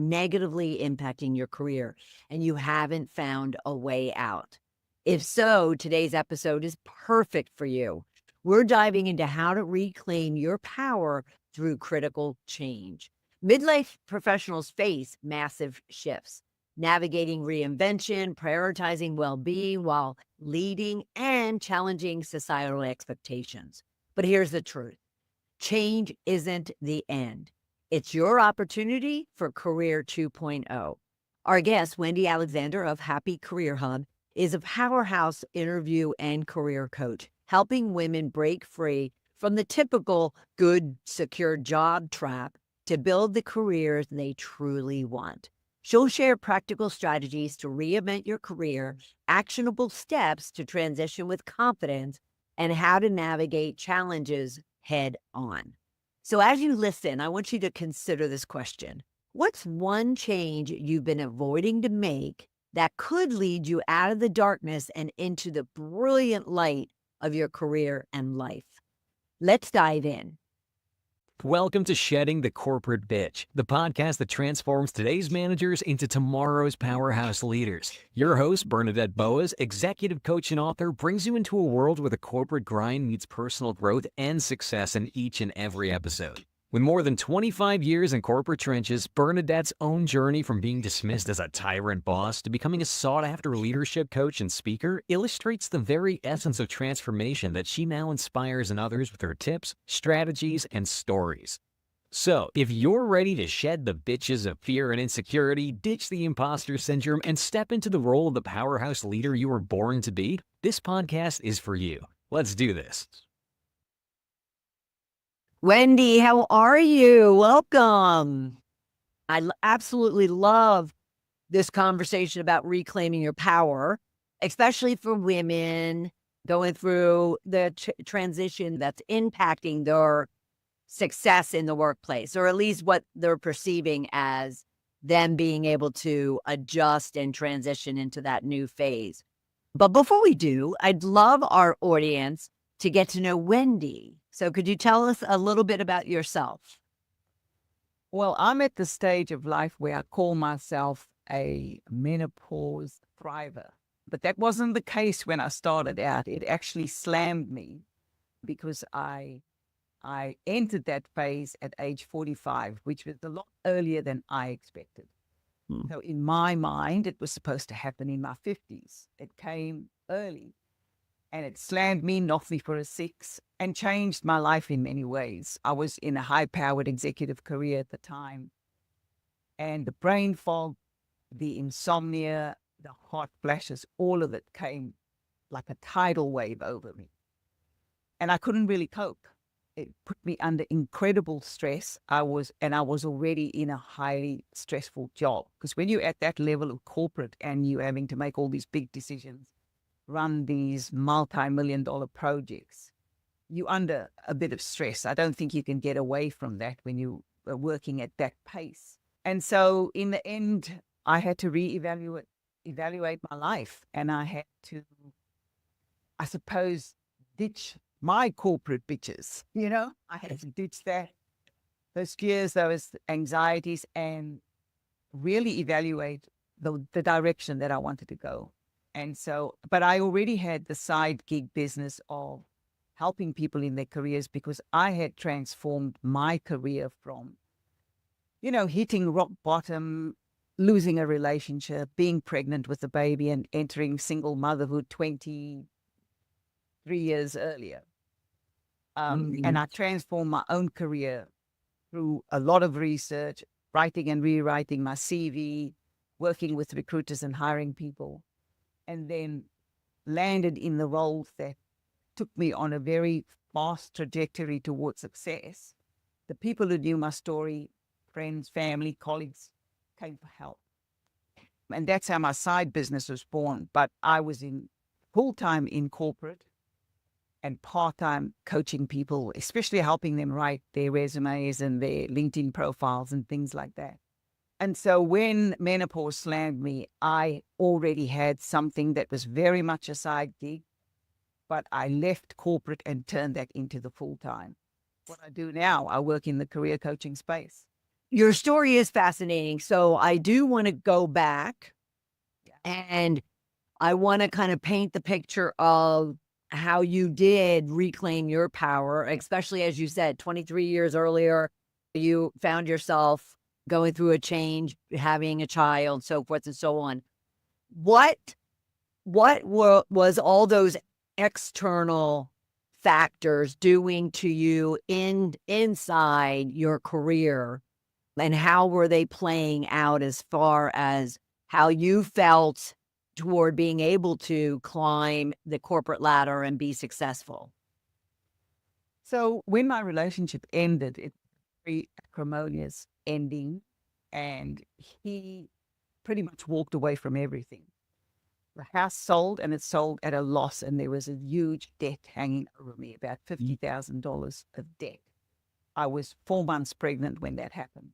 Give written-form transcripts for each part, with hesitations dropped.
negatively impacting your career and you haven't found a way out? If so, today's episode is perfect for you. We're diving into how to reclaim your power through critical change. Midlife professionals face massive shifts, navigating reinvention, prioritizing well-being while leading and challenging societal expectations. But here's the truth. Change isn't the end. It's your opportunity for Career 2.0. Our guest, Wendy Alexander of Happy Career Hub, is a powerhouse interview and career coach, helping women break free from the typical good, secure job trap to build the careers they truly want. She'll share practical strategies to reinvent your career, actionable steps to transition with confidence, and how to navigate challenges head on. So as you listen, I want you to consider this question. What's one change you've been avoiding to make that could lead you out of the darkness and into the brilliant light of your career and life? Let's dive in. Welcome to Shedding the Corporate Bitch, the podcast that transforms today's managers into tomorrow's powerhouse leaders. Your host, Bernadette Boas, executive coach and author, brings you into a world where the corporate grind meets personal growth and success in each and every episode. With more than 25 years in corporate trenches, Bernadette's own journey from being dismissed as a tyrant boss to becoming a sought-after leadership coach and speaker illustrates the very essence of transformation that she now inspires in others with her tips, strategies, and stories. So, if you're ready to shed the bitches of fear and insecurity, ditch the imposter syndrome, and step into the role of the powerhouse leader you were born to be, this podcast is for you. Let's do this. Wendy, how are you? Welcome. I absolutely love this conversation about reclaiming your power, especially for women going through the transition that's impacting their success in the workplace, or at least what they're perceiving as them being able to adjust and transition into that new phase. But before we do, I'd love our audience to get to know Wendy. So could you tell us a little bit about yourself? Well, I'm at the stage of life where I call myself a menopause thriver. But that wasn't the case when I started out. It actually slammed me because I entered that phase at age 45, which was a lot earlier than I expected. So in my mind, it was supposed to happen in my 50s. It came early. And it slammed me, knocked me for a six, and changed my life in many ways. I was in a high-powered executive career at the time. And the brain fog, the insomnia, the hot flashes, all of it came like a tidal wave over me. And I couldn't really cope. It put me under incredible stress. I was already in a highly stressful job. Because when you're at that level of corporate and you're having to make all these big decisions, run these multi-million-dollar projects, you're under a bit of stress. I don't think you can get away from that when you are working at that pace. And so in the end, I had to evaluate my life. And I had to, I suppose, ditch my corporate bitches. I had to ditch those fears, those anxieties, and really evaluate the direction that I wanted to go. And so, but I already had the side gig business of helping people in their careers because I had transformed my career from, hitting rock bottom, losing a relationship, being pregnant with a baby and entering single motherhood 23 years earlier. And I transformed my own career through a lot of research, writing and rewriting my CV, working with recruiters and hiring people. And then landed in the roles that took me on a very fast trajectory towards success. The people who knew my story, friends, family, colleagues, came for help. And that's how my side business was born. But I was in full-time in corporate and part-time coaching people, especially helping them write their resumes and their LinkedIn profiles and things like that. And so when menopause slammed me, I already had something that was very much a side gig, but I left corporate and turned that into the full-time. What I do now, I work in the career coaching space. your story is fascinating. So I do want to go back and I want to kind of paint the picture of how you did reclaim your power, especially as you said, 23 years earlier, you found yourself going through a change, having a child, so forth and so on. What was all those external factors doing to you inside your career, and how were they playing out as far as how you felt toward being able to climb the corporate ladder and be successful? So when my relationship ended, it was a very acrimonious ending, and he pretty much walked away from everything. The house sold, and it sold at a loss, and there was a huge debt hanging over me, about $50,000 of debt. I was 4 months pregnant when that happened.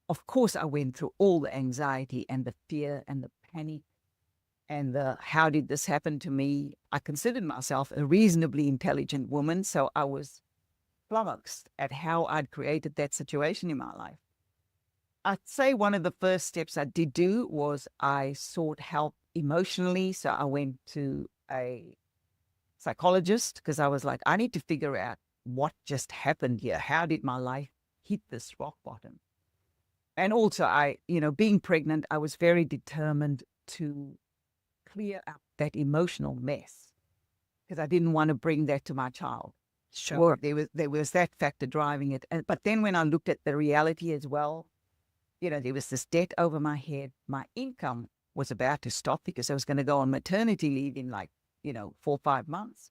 Of course, I went through all the anxiety and the fear and the panic and the how did this happen to me? I considered myself a reasonably intelligent woman, so I was flummoxed at how I'd created that situation in my life. I'd say one of the first steps I did do was I sought help emotionally. So I went to a psychologist because I was like, I need to figure out what just happened here. How did my life hit this rock bottom? And also, being pregnant, I was very determined to clear up that emotional mess because I didn't want to bring that to my child. Sure. There was that factor driving it. But then when I looked at the reality as well, there was this debt over my head. My income was about to stop because I was going to go on maternity leave in 4 or 5 months.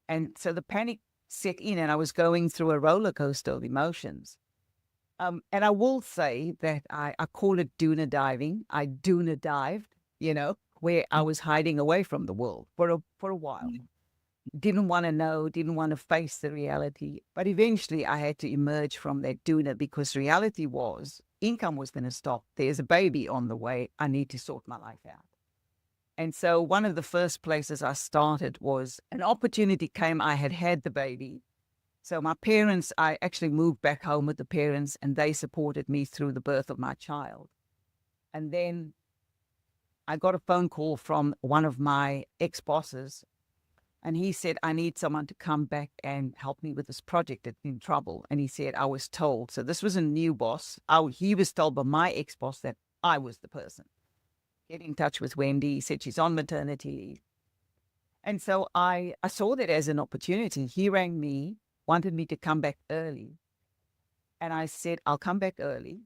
And so the panic set in and I was going through a roller coaster of emotions. And I will say that I call it doona diving. I doona dived, where I was hiding away from the world for a while. Didn't want to know, didn't want to face the reality. But eventually I had to emerge from that doona because reality was income was going to stop. There's a baby on the way. I need to sort my life out. And so one of the first places I started was an opportunity came. I had the baby. So my parents, I actually moved back home with the parents and they supported me through the birth of my child. And then I got a phone call from one of my ex-bosses and he said, I need someone to come back and help me with this project that's in trouble. And he said, I was told, so this was a new boss. He was told by my ex-boss that I was the person. Get in touch with Wendy. He said she's on maternity leave. And so I saw that as an opportunity. He rang me, wanted me to come back early. And I said, I'll come back early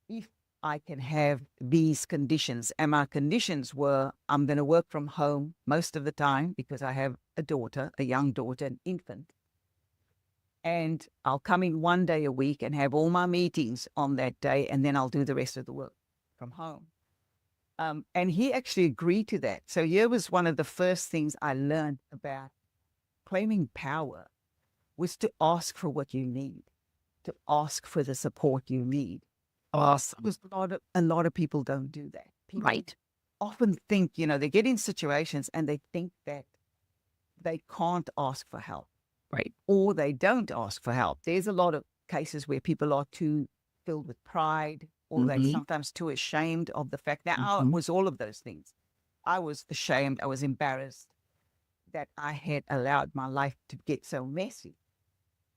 if I can have these conditions. And my conditions were, I'm going to work from home most of the time because I have a daughter, a young daughter, an infant. And I'll come in 1 day a week and have all my meetings on that day. And then I'll do the rest of the work from home. And he actually agreed to that. So here was one of the first things I learned about claiming power was to ask for what you need, to ask for the support you need. Awesome. Because a lot of people don't do that. People Right. often think, they get in situations and they think that they can't ask for help. Right. Or they don't ask for help. There's a lot of cases where people are too filled with pride or they're sometimes too ashamed of the fact. Now, I was all of those things. I was ashamed. I was embarrassed that I had allowed my life to get so messy.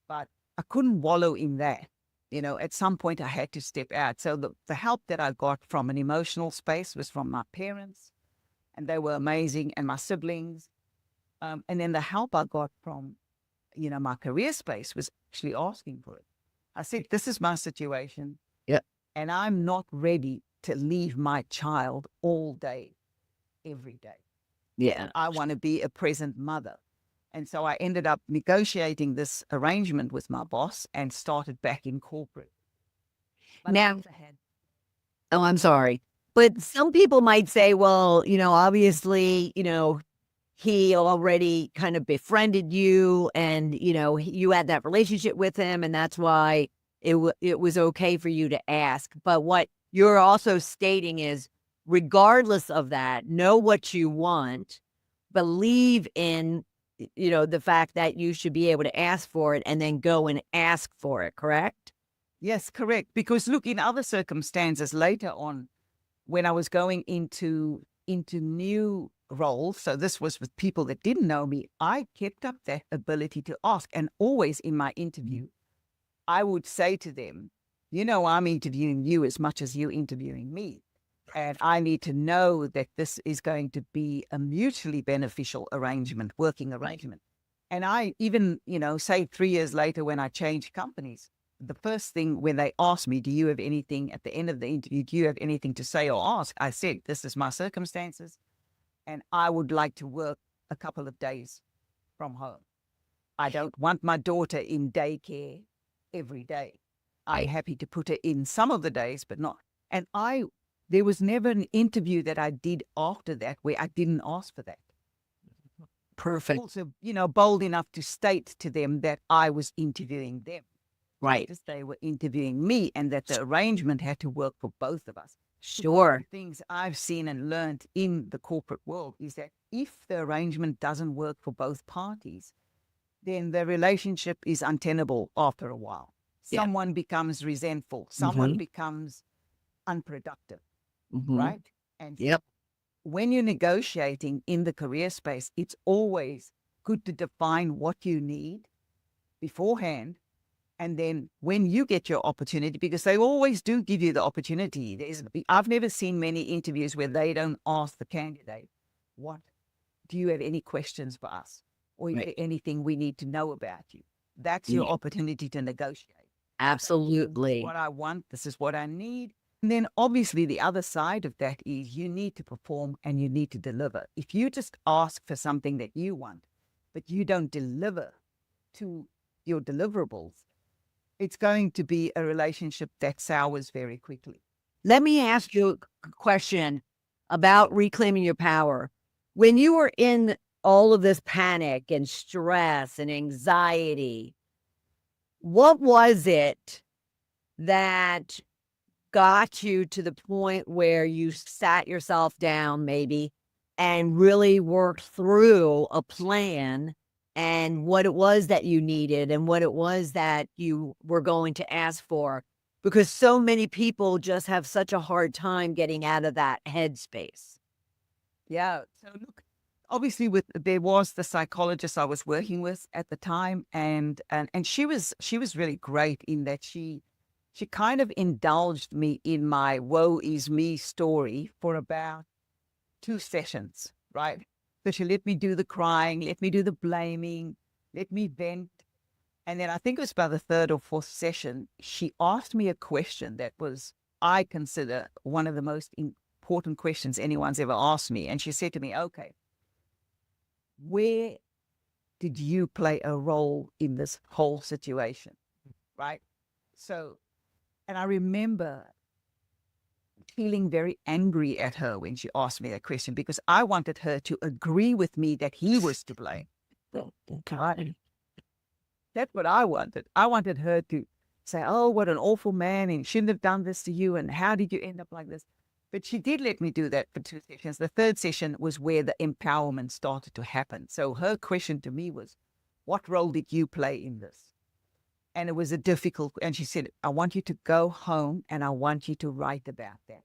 But I couldn't wallow in that. At some point I had to step out. So the help that I got from an emotional space was from my parents, and they were amazing, and my siblings. And then the help I got from, my career space was actually asking for it. I said, this is my situation. Yeah. And I'm not ready to leave my child all day, every day. Yeah. I want to be a present mother. And so I ended up negotiating this arrangement with my boss and started back in corporate. But Now, oh, I'm sorry. But some people might say, well, obviously, he already kind of befriended you and, you had that relationship with him. And that's why it was okay for you to ask. But what you're also stating is, regardless of that, know what you want, believe in, the fact that you should be able to ask for it and then go and ask for it, correct? Yes, correct. Because look, in other circumstances later on, when I was going into new roles, so this was with people that didn't know me, I kept up that ability to ask. And always in my interview, I would say to them, you know, I'm interviewing you as much as you're interviewing me. And I need to know that this is going to be a mutually beneficial arrangement, working arrangement. And I even, say 3 years later when I changed companies, the first thing when they asked me, do you have anything at the end of the interview, do you have anything to say or ask? I said, this is my circumstances and I would like to work a couple of days from home. I don't want my daughter in daycare every day. I'm happy to put her in some of the days, but not. And there was never an interview that I did after that where I didn't ask for that. Perfect. Also, bold enough to state to them that I was interviewing them. Right. Because they were interviewing me and that the arrangement had to work for both of us. Sure. Things I've seen and learned in the corporate world is that if the arrangement doesn't work for both parties, then the relationship is untenable after a while. Yeah. Someone becomes resentful. Someone becomes unproductive, right? And Yep. when you're negotiating in the career space, it's always good to define what you need beforehand. And then when you get your opportunity, because they always do give you the opportunity. I've never seen many interviews where they don't ask the candidate, what, do you have any questions for us? Or is there anything we need to know about you? That's your opportunity to negotiate. Absolutely. This is what I want. This is what I need. And then obviously the other side of that is you need to perform and you need to deliver. If you just ask for something that you want, but you don't deliver to your deliverables, it's going to be a relationship that sours very quickly. Let me ask you a question about reclaiming your power. When you were in all of this panic and stress and anxiety, what was it that got you to the point where you sat yourself down maybe and really worked through a plan and what it was that you needed and what it was that you were going to ask for? Because so many people just have such a hard time getting out of that headspace. Yeah. So look, obviously there was the psychologist I was working with at the time, and she was really great in that she kind of indulged me in my woe is me story for about 2 sessions, right? So she let me do the crying, let me do the blaming, let me vent. And then I think it was about the 3rd or 4th session, she asked me a question that was, I consider, one of the most important questions anyone's ever asked me. And she said to me, okay, where did you play a role in this whole situation? Right? So, and I remember feeling very angry at her when she asked me that question because I wanted her to agree with me that he was to blame. Right? That's what I wanted. I wanted her to say, oh, what an awful man, and shouldn't have done this to you, and how did you end up like this? But she did let me do that for 2 sessions. The 3rd session was where the empowerment started to happen. So her question to me was, what role did you play in this? And it was a difficult, and she said, I want you to go home and I want you to write about that.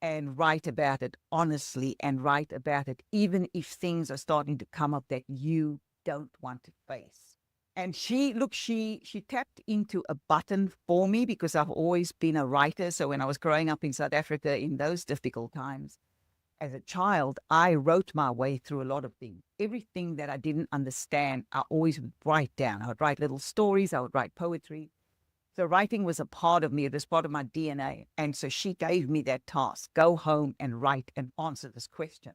And write about it honestly and write about it, even if things are starting to come up that you don't want to face. And she tapped into a button for me because I've always been a writer. So when I was growing up in South Africa in those difficult times, as a child, I wrote my way through a lot of things. Everything that I didn't understand, I always would write down. I would write little stories. I would write poetry. So writing was a part of me. It was part of my DNA. And so she gave me that task, go home and write and answer this question.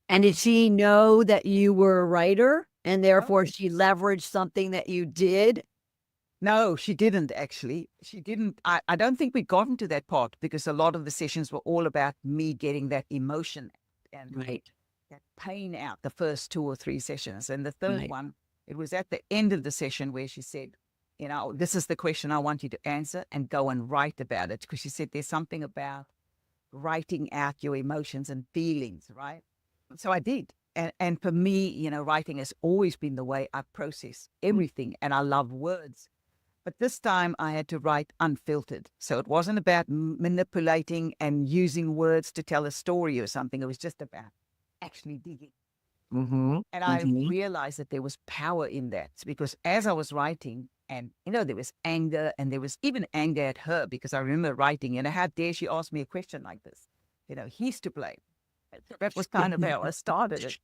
And did she know that you were a writer and therefore she leveraged something that you did? No, she didn't actually. She didn't. I don't think we got into that part because a lot of the sessions were all about me getting that emotion and that pain out, the first 2 or 3 sessions. And the 3rd one, it was at the end of the session where she said, this is the question I want you to answer and go and write about it. Because she said there's something about writing out your emotions and feelings, right? So I did. And for me, writing has always been the way I process everything. And I love words. But this time I had to write unfiltered. So it wasn't about manipulating and using words to tell a story or something. It was just about actually digging. Mm-hmm. And I realized that there was power in that because as I was writing, and there was anger, and there was even anger at her because I remember writing, how dare she ask me a question like this? He's to blame. That was kind of how I started it.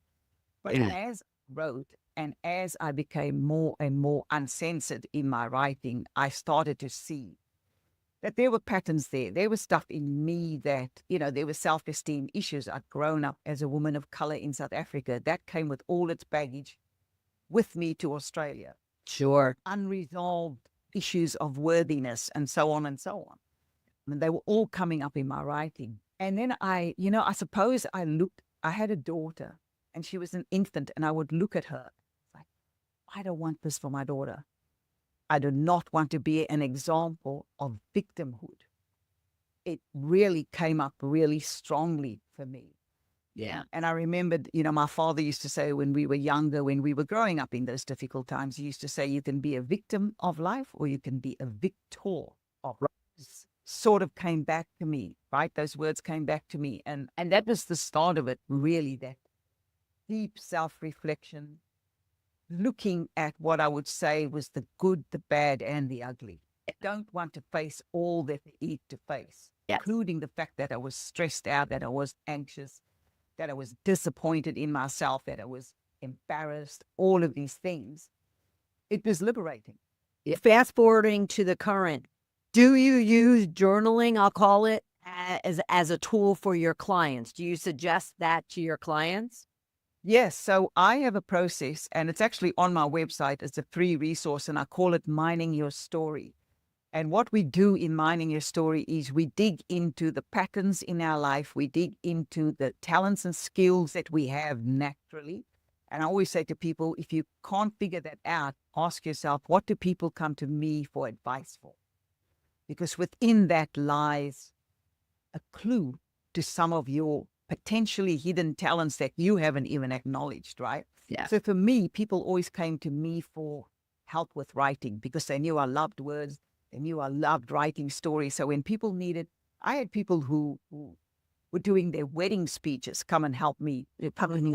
But as I wrote and as I became more and more uncensored in my writing, I started to see that there were patterns there. There was stuff in me that, there were self-esteem issues. I'd grown up as a woman of color in South Africa. That came with all its baggage with me to Australia. Sure. Unresolved issues of worthiness and so on and so on. I mean, they were all coming up in my writing. And then I suppose I had a daughter and she was an infant, and I would look at her like, I don't want this for my daughter. I do not want to be an example of victimhood. It really came up really strongly for me. Yeah. And I remembered, my father used to say when we were younger, when we were growing up in those difficult times, he used to say, you can be a victim of life or you can be a victor of life. Sort of came back to me, right? Those words came back to me. And that was the start of it, really, that deep self-reflection, looking at what I would say was the good, the bad, and the ugly. I don't want to face all that there is to face, including the fact that I was stressed out, that I was anxious, that I was disappointed in myself, that I was embarrassed, all of these things. It was liberating. Fast forwarding to the current, do you use journaling, I'll call it, as a tool for your clients? Do you suggest that to your clients? Yes. So I have a process, and it's actually on my website. It's a free resource, and I call it Mining Your Story. And what we do in Mining Your Story is we dig into the patterns in our life. We dig into the talents and skills that we have naturally. And I always say to people, if you can't figure that out, ask yourself, what do people come to me for advice for? Because within that lies a clue to some of your potentially hidden talents that you haven't even acknowledged, right? Yeah. So for me, people always came to me for help with writing because they knew I loved words. They knew I loved writing stories. So when people needed, I had people who were doing their wedding speeches come and help me.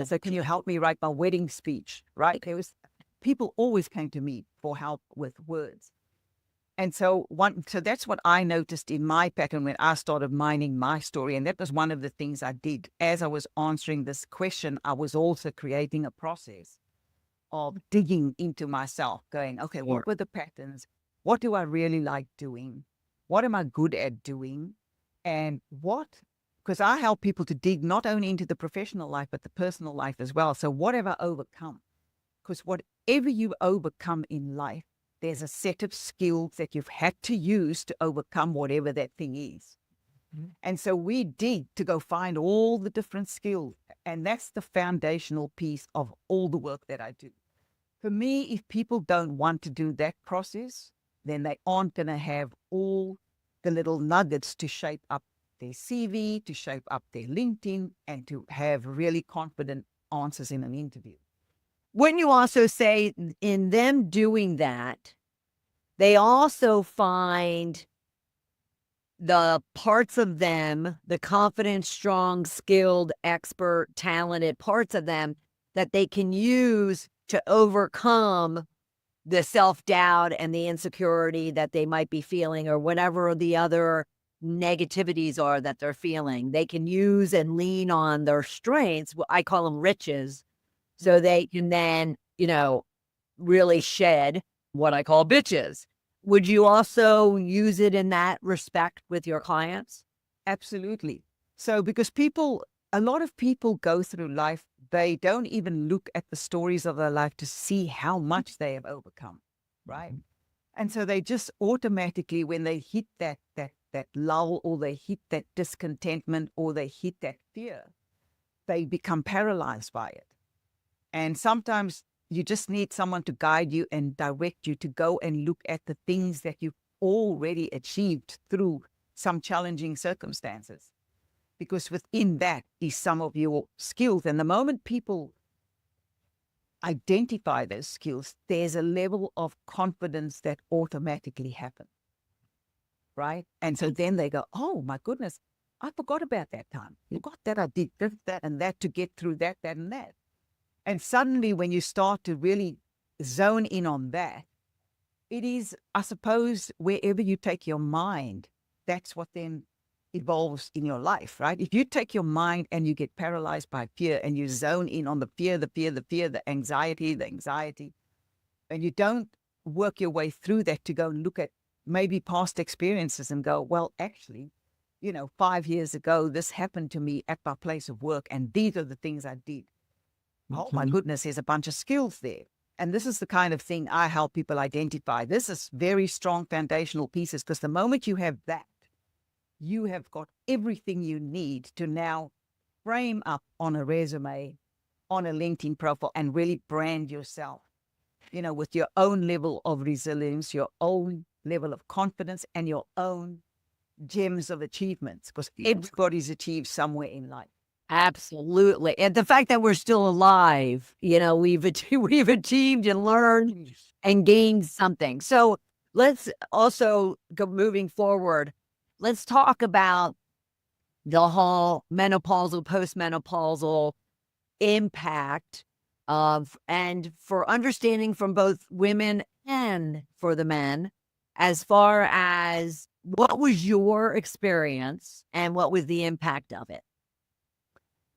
So can you help me write my wedding speech, right? People always came to me for help with words. And so that's what I noticed in my pattern when I started mining my story. And that was one of the things I did. As I was answering this question, I was also creating a process of digging into myself, going, okay, what were the patterns? What do I really like doing? What am I good at doing? And because I help people to dig not only into the professional life, but the personal life as well. So what have I overcome? Because whatever you overcome in life, there's a set of skills that you've had to use to overcome whatever that thing is. Mm-hmm. And so we dig to go find all the different skills. And that's the foundational piece of all the work that I do. For me, if people don't want to do that process, then they aren't going to have all the little nuggets to shape up their CV, to shape up their LinkedIn, and to have really confident answers in an interview. Wouldn't you also say in them doing that, they also find the parts of them, the confident, strong, skilled, expert, talented parts of them that they can use to overcome the self-doubt and the insecurity that they might be feeling or whatever the other negativities are that they're feeling. They can use and lean on their strengths. I call them riches. So they can then, really shed what I call bitches. Would you also use it in that respect with your clients? Absolutely. So because a lot of people go through life, they don't even look at the stories of their life to see how much they have overcome, right? Mm-hmm. And so they just automatically, when they hit that lull, or they hit that discontentment, or they hit that fear, they become paralyzed by it. And sometimes you just need someone to guide you and direct you to go and look at the things that you've already achieved through some challenging circumstances. Because within that is some of your skills. And the moment people identify those skills, there's a level of confidence that automatically happens, right? And so then they go, oh my goodness, I forgot about that time. You got that, I did this, that, and that to get through that, and that. And suddenly when you start to really zone in on that, it is, I suppose, wherever you take your mind, that's what then evolves in your life, right? If you take your mind and you get paralyzed by fear and you zone in on the fear, the anxiety, and you don't work your way through that to go and look at maybe past experiences and go, well, actually, 5 years ago, this happened to me at my place of work, and these are the things I did. Oh my goodness, there's a bunch of skills there. And this is the kind of thing I help people identify. This is very strong foundational pieces, because the moment you have that, you have got everything you need to now frame up on a resume, on a LinkedIn profile, and really brand yourself, with your own level of resilience, your own level of confidence, and your own gems of achievements, because everybody's achieved somewhere in life. Absolutely. And the fact that we're still alive, we've achieved and learned and gained something. So let's also go moving forward. Let's talk about the whole menopausal, postmenopausal impact and for understanding from both women and for the men, as far as what was your experience and what was the impact of it?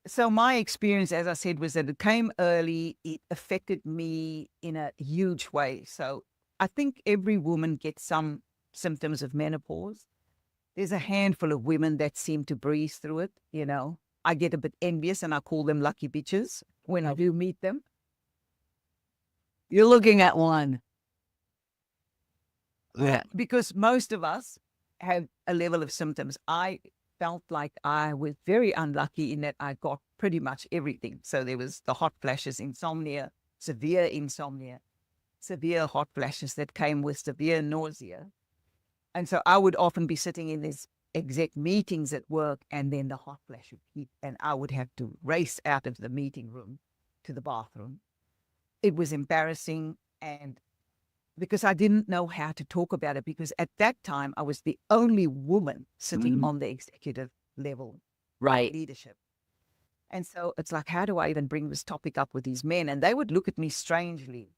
So my experience, as I said, was that it came early. It affected me in a huge way. So I think every woman gets some symptoms of menopause. There's a handful of women that seem to breeze through it, I get a bit envious and I call them lucky bitches when I do meet them. You're looking at one. Yeah. Because most of us have a level of symptoms. I felt like I was very unlucky in that I got pretty much everything. So there was the hot flashes, insomnia, severe hot flashes that came with severe nausea. And so I would often be sitting in these exec meetings at work, and then the hot flash would hit, and I would have to race out of the meeting room to the bathroom. It was embarrassing, and because I didn't know how to talk about it, because at that time I was the only woman sitting on the executive level, right? Leadership. And so it's like, how do I even bring this topic up with these men? And they would look at me strangely.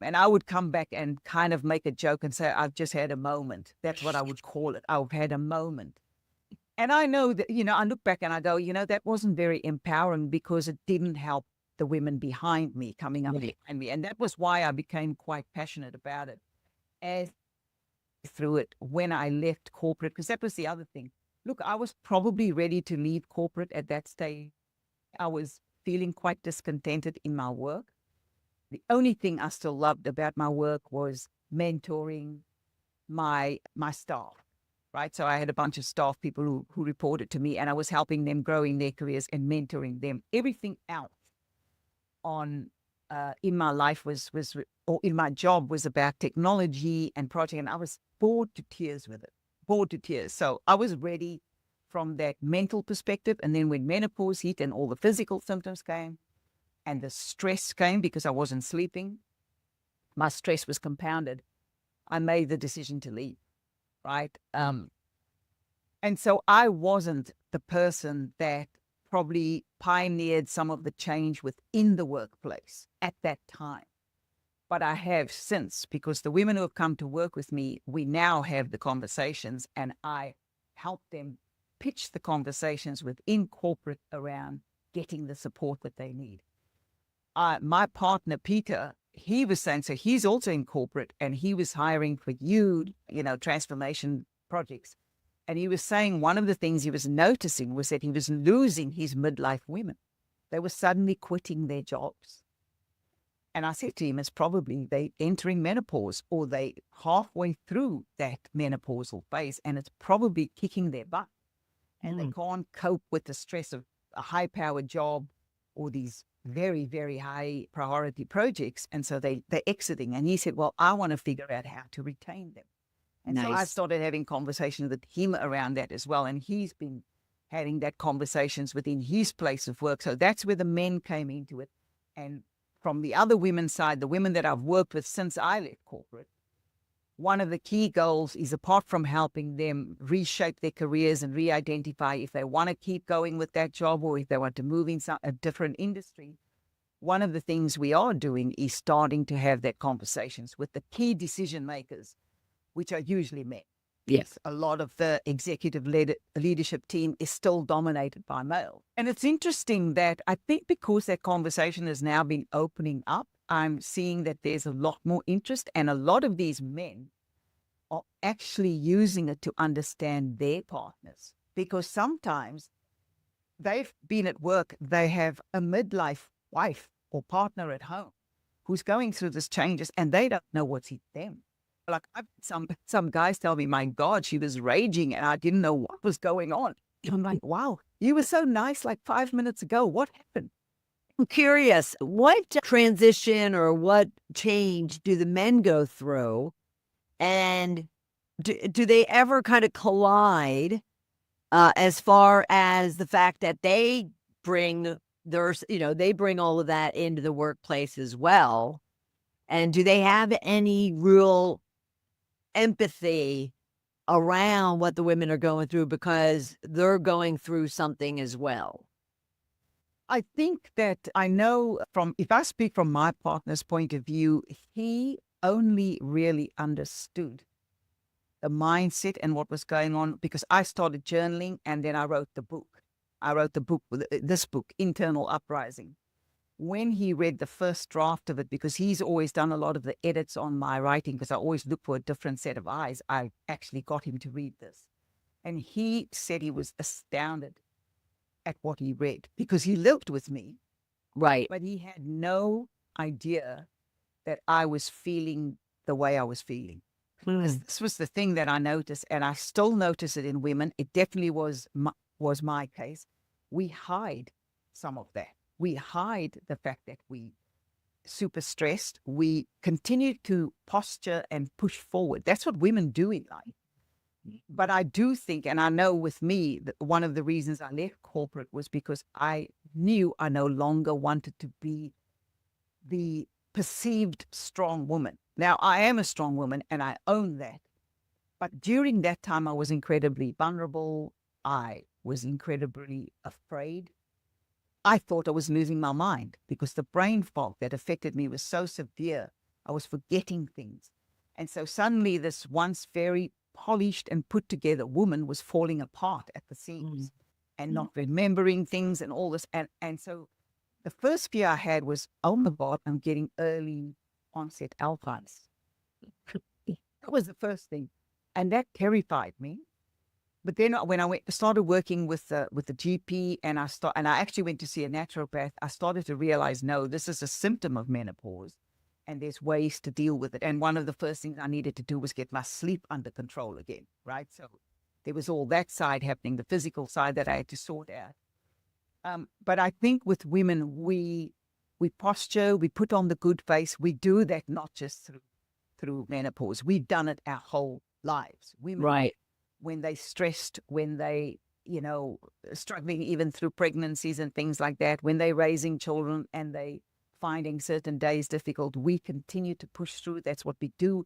And I would come back and kind of make a joke and say, I've just had a moment. That's what I would call it. I've had a moment. And I know that, I look back and I go, that wasn't very empowering, because it didn't help the women behind me, coming up behind me. And that was why I became quite passionate about it as through it when I left corporate, because that was the other thing. Look, I was probably ready to leave corporate at that stage. I was feeling quite discontented in my work. The only thing I still loved about my work was mentoring my staff, right? So I had a bunch of staff people who reported to me, and I was helping them grow in their careers and mentoring them. Everything else in my life or in my job was about technology and project, and I was bored to tears with it. So I was ready from that mental perspective. And then when menopause hit and all the physical symptoms came, and the stress came because I wasn't sleeping, my stress was compounded. I made the decision to leave, right? And so I wasn't the person that probably pioneered some of the change within the workplace at that time. But I have since, because the women who have come to work with me, we now have the conversations, and I help them pitch the conversations within corporate around getting the support that they need. My partner, Peter, he was saying, so he's also in corporate, and he was hiring for transformation projects. And he was saying one of the things he was noticing was that he was losing his midlife women. They were suddenly quitting their jobs. And I said to him, it's probably they entering menopause, or they halfway through that menopausal phase, and it's probably kicking their butt. And they can't cope with the stress of a high-powered job or these very, very high priority projects. And so they're exiting. And he said, well, I want to figure out how to retain them. And so I started having conversations with him around that as well. And he's been having that conversations within his place of work. So that's where the men came into it. And from the other women's side, the women that I've worked with since I left corporate, one of the key goals is, apart from helping them reshape their careers and re-identify if they want to keep going with that job or if they want to move in a different industry, one of the things we are doing is starting to have that conversations with the key decision makers, which are usually men. Yes. A lot of the executive leadership team is still dominated by male. And it's interesting that I think because that conversation has now been opening up, I'm seeing that there's a lot more interest, and a lot of these men are actually using it to understand their partners, because sometimes they've been at work, they have a midlife wife or partner at home who's going through these changes and they don't know what's hit them. Like some guys tell me, my God, she was raging and I didn't know what was going on. I'm like, wow, you were so nice like 5 minutes ago. What happened? I'm curious, what transition or what change do the men go through? And do they ever kind of collide as far as the fact that they bring they bring all of that into the workplace as well? And do they have any real empathy around what the women are going through because they're going through something as well? I think that I know if I speak from my partner's point of view, he only really understood the mindset and what was going on because I started journaling and then I wrote the book. I wrote this book, Internal Uprising. When he read the first draft of it, because he's always done a lot of the edits on my writing, because I always look for a different set of eyes, I actually got him to read this. And he said he was astounded at what he read because he lived with me. Right. But he had no idea that I was feeling the way I was feeling. This was the thing that I noticed, and I still notice it in women. It definitely was my case. We hide some of that. We hide the fact that we super stressed. We continue to posture and push forward. That's what women do in life. But I do think, and I know with me, that one of the reasons I left corporate was because I knew I no longer wanted to be the perceived strong woman. Now, I am a strong woman and I own that. But during that time, I was incredibly vulnerable. I was incredibly afraid. I thought I was losing my mind because the brain fog that affected me was so severe. I was forgetting things. And so suddenly this once very polished and put together woman was falling apart at the seams and not remembering things and all this. And so the first fear I had was, oh my God, I'm getting early onset Alzheimer's. That was the first thing. And that terrified me. But then when I started working with the GP and I actually went to see a naturopath, I started to realize, no, this is a symptom of menopause and there's ways to deal with it. And one of the first things I needed to do was get my sleep under control again, right? So there was all that side happening, the physical side that I had to sort out. But I think with women, we posture, we put on the good face. We do that not just through menopause. We've done it our whole lives. Women, Right. when they stressed, when they, struggling even through pregnancies and things like that, when they're raising children and they finding certain days difficult, we continue to push through. That's what we do.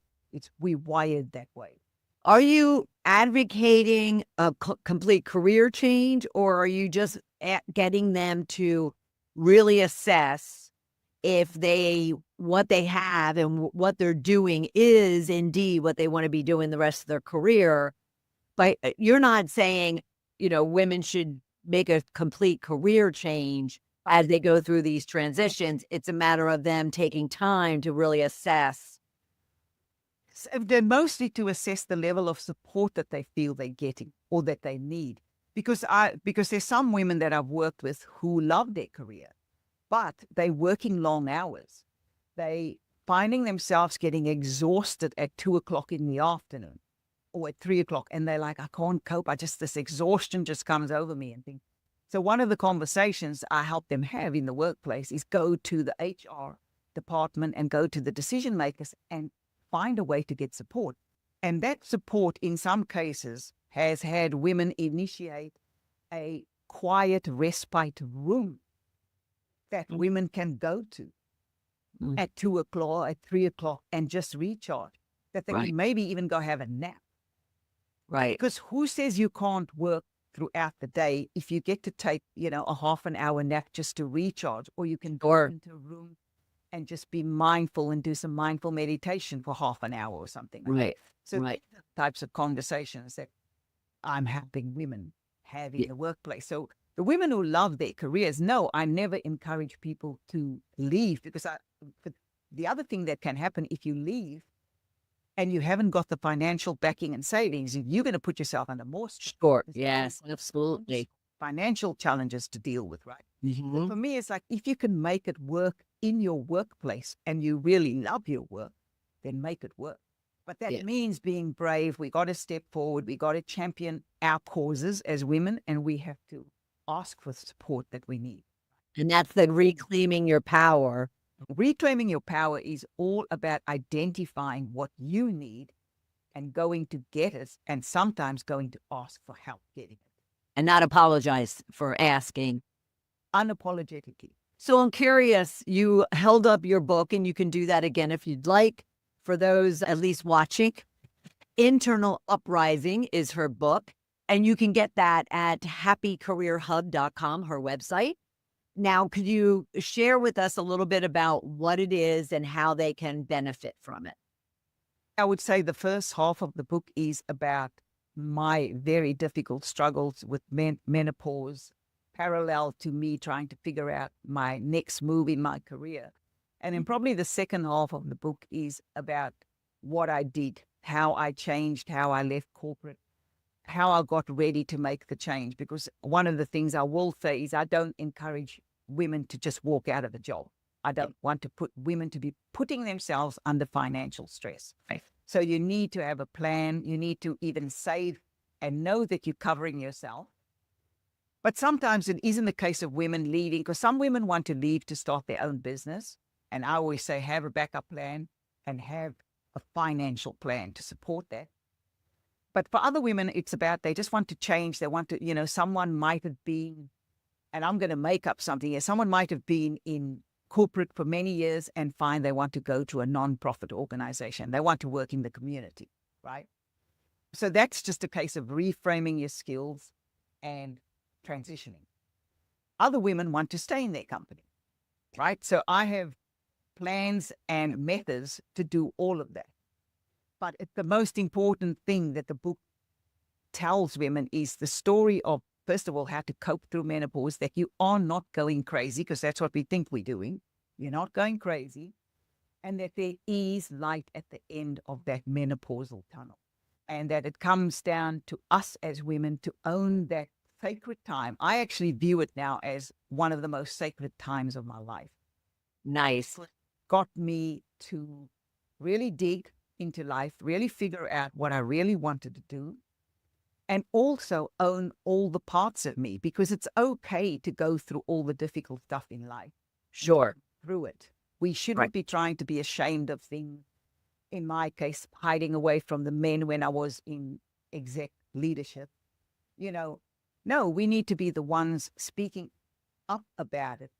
We wired that way. Are you advocating a complete career change, or are you just getting them to really assess if what they have and what they're doing is indeed what they want to be doing the rest of their career? But you're not saying, women should make a complete career change as they go through these transitions. It's a matter of them taking time to really assess. They're mostly to assess the level of support that they feel they're getting or that they need. Because there's some women that I've worked with who love their career, but they're working long hours. They finding themselves getting exhausted at 2:00 in the afternoon or at 3:00. And they're like, I can't cope. This exhaustion just comes over me and things. So one of the conversations I help them have in the workplace is go to the HR department and go to the decision makers and find a way to get support. And that support in some cases has had women initiate a quiet respite room that women can go to at 2 o'clock, at 3 o'clock, and just recharge. That they Right. can maybe even go have a nap. Right. Because who says you can't work throughout the day if you get to take, a half an hour nap just to recharge, or you can go Sure. into a room and just be mindful and do some mindful meditation for half an hour or something like that. Right. So Right. these are the types of conversations that I'm helping women have in Yeah. the workplace. So the women who love their careers, no, I never encourage people to leave, because but the other thing that can happen if you leave and you haven't got the financial backing and savings, you're going to put yourself under more stress. Sure. There's Yes, always absolutely. financial challenges to deal with, right? Mhm. For me, it's like, if you can make it work in your workplace and you really love your work, then make it work. But that Yeah. means being brave. We got to step forward. We got to champion our causes as women, and we have to ask for support that we need. And that's the reclaiming your power. Reclaiming your power is all about identifying what you need and going to get it, and sometimes going to ask for help getting it And not apologize for asking. unapologetically. So I'm curious, you held up your book, and you can do that again if you'd like. For those at least watching, Internal Uprising is her book, and you can get that at happycareerhub.com, her website. Now, could you share with us a little bit about what it is and how they can benefit from it? I would say the first half of the book is about my very difficult struggles with menopause, parallel to me trying to figure out my next move in my career. And then probably the second half of the book is about what I did, how I changed, how I left corporate, how I got ready to make the change. Because one of the things I will say is I don't encourage women to just walk out of a job. I don't want to put women to be putting themselves under financial stress. Right. So you need to have a plan. You need to even save and know that you're covering yourself. But sometimes it isn't the case of women leaving, because some women want to leave to start their own business. And I always say, have a backup plan and have a financial plan to support that. But for other women, it's about, they just want to change. They want to, someone might have been, and I'm going to make up something here, someone might have been in corporate for many years and find they want to go to a non-profit organization. They want to work in the community, right? So that's just a case of reframing your skills and transitioning. Other women want to stay in their company, right? So I have plans and methods to do all of that. But the most important thing that the book tells women is the story of, first of all, how to cope through menopause, that you are not going crazy, because that's what we think we're doing. You're not going crazy. And that there is light at the end of that menopausal tunnel. And that it comes down to us as women to own that sacred time. I actually view it now as one of the most sacred times of my life. Nice. Got me to really dig into life, really figure out what I really wanted to do, and also own all the parts of me, because it's okay to go through all the difficult stuff in life. Sure. Through it. We shouldn't Right. be trying to be ashamed of things. In my case, hiding away from the men when I was in exec leadership. No, we need to be the ones speaking up about it,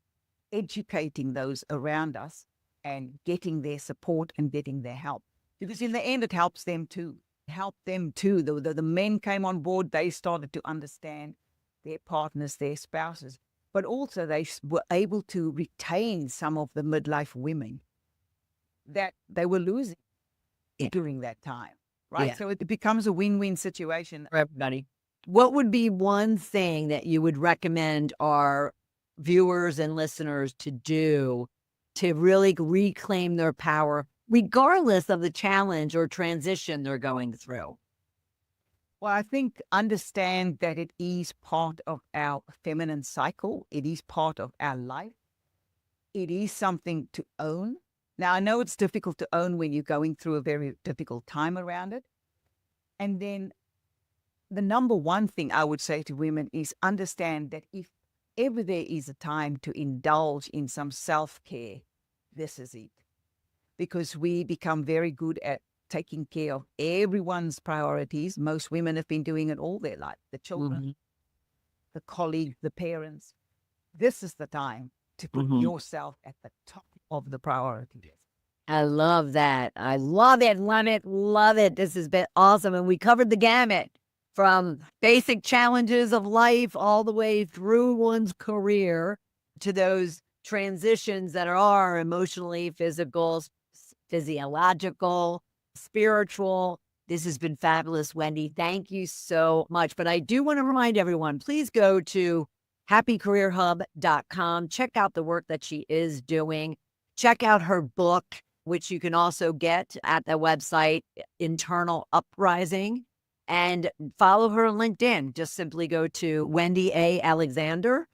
educating those around us, and getting their support and getting their help. Because in the end, it helps them too. The men came on board, they started to understand their partners, their spouses, but also they were able to retain some of the midlife women that they were losing during that time, right? Yeah. So it becomes a win-win situation. For everybody. What would be one thing that you would recommend our viewers and listeners to do to really reclaim their power, regardless of the challenge or transition they're going through? Well, I think understand that it is part of our feminine cycle. It is part of our life. It is something to own. Now, I know it's difficult to own when you're going through a very difficult time around it. And then the number one thing I would say to women is understand that if ever there is a time to indulge in some self-care, this is it. Because we become very good at taking care of everyone's priorities. Most women have been doing it all their life. The children, the colleagues, the parents. This is the time to put yourself at the top of the priorities. I love that. I love it, love it, love it. This has been awesome. And we covered the gamut from basic challenges of life all the way through one's career to those transitions that are emotionally, physical, physiological, spiritual. This has been fabulous, Wendy. Thank you so much. But I do want to remind everyone, please go to happycareerhub.com. Check out the work that she is doing. Check out her book, which you can also get at the website, Internal Uprising. And follow her on LinkedIn. Just simply go to Wendy A. Alexander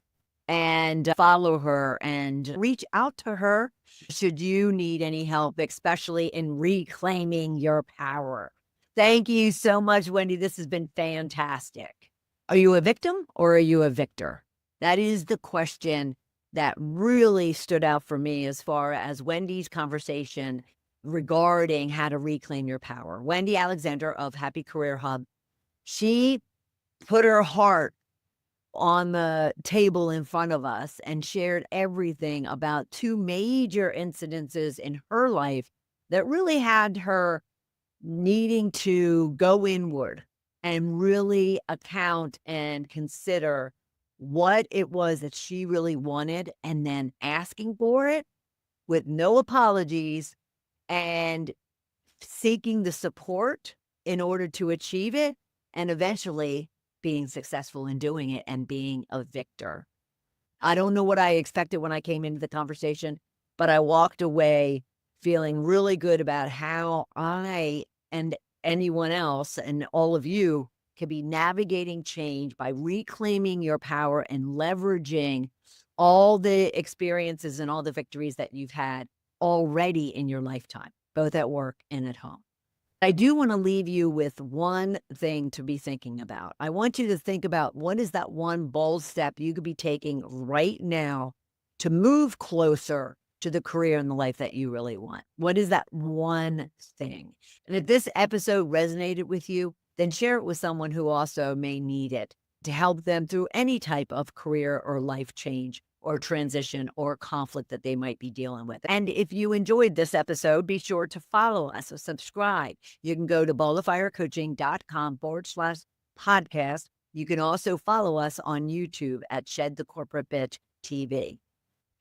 and follow her and reach out to her should you need any help, especially in reclaiming your power. Thank you so much, Wendy. This has been fantastic. Are you a victim or are you a victor? That is the question that really stood out for me as far as Wendy's conversation regarding how to reclaim your power. Wendy Alexander of Happy Career Hub, she put her heart on the table in front of us and shared everything about two major incidences in her life that really had her needing to go inward and really account and consider what it was that she really wanted and then asking for it with no apologies and seeking the support in order to achieve it and eventually being successful in doing it and being a victor. I don't know what I expected when I came into the conversation, but I walked away feeling really good about how I and anyone else and all of you can be navigating change by reclaiming your power and leveraging all the experiences and all the victories that you've had already in your lifetime, both at work and at home. I do want to leave you with one thing to be thinking about. I want you to think about what is that one bold step you could be taking right now to move closer to the career and the life that you really want. What is that one thing? And if this episode resonated with you, then share it with someone who also may need it to help them through any type of career or life change or transition or conflict that they might be dealing with. And if you enjoyed this episode, be sure to follow us or subscribe. You can go to balloffirecoaching.com/podcast. You can also follow us on YouTube at Shed the Corporate Bitch TV.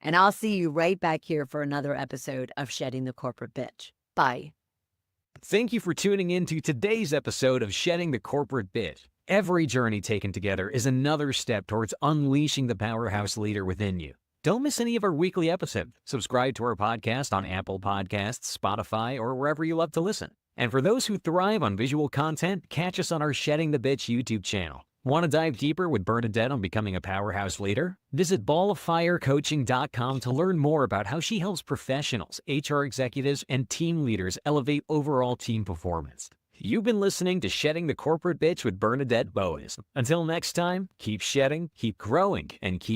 And I'll see you right back here for another episode of Shedding the Corporate Bitch. Bye. Thank you for tuning in to today's episode of Shedding the Corporate Bitch. Every journey taken together is another step towards unleashing the powerhouse leader within you. Don't miss any of our weekly episodes. Subscribe to our podcast on Apple Podcasts, Spotify, or wherever you love to listen. And for those who thrive on visual content, catch us on our Shedding the Bitch YouTube channel. Want to dive deeper with Bernadette on becoming a powerhouse leader? Visit balloffirecoaching.com to learn more about how she helps professionals, HR executives, and team leaders elevate overall team performance. You've been listening to Shedding the Corporate Bitch with Bernadette Boas. Until next time, keep shedding, keep growing, and keep